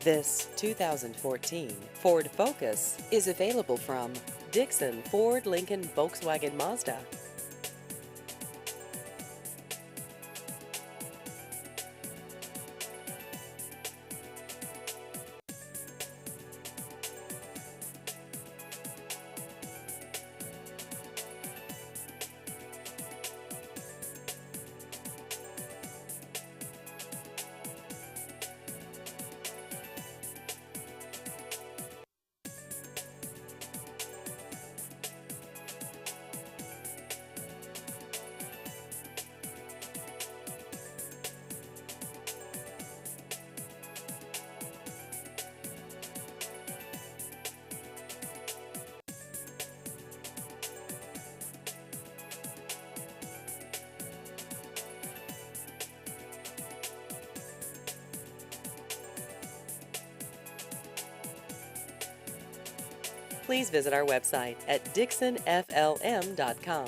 This 2014 Ford Focus is available from Dixon Ford Lincoln Volkswagen Mazda. Please visit our website at dixonflm.com.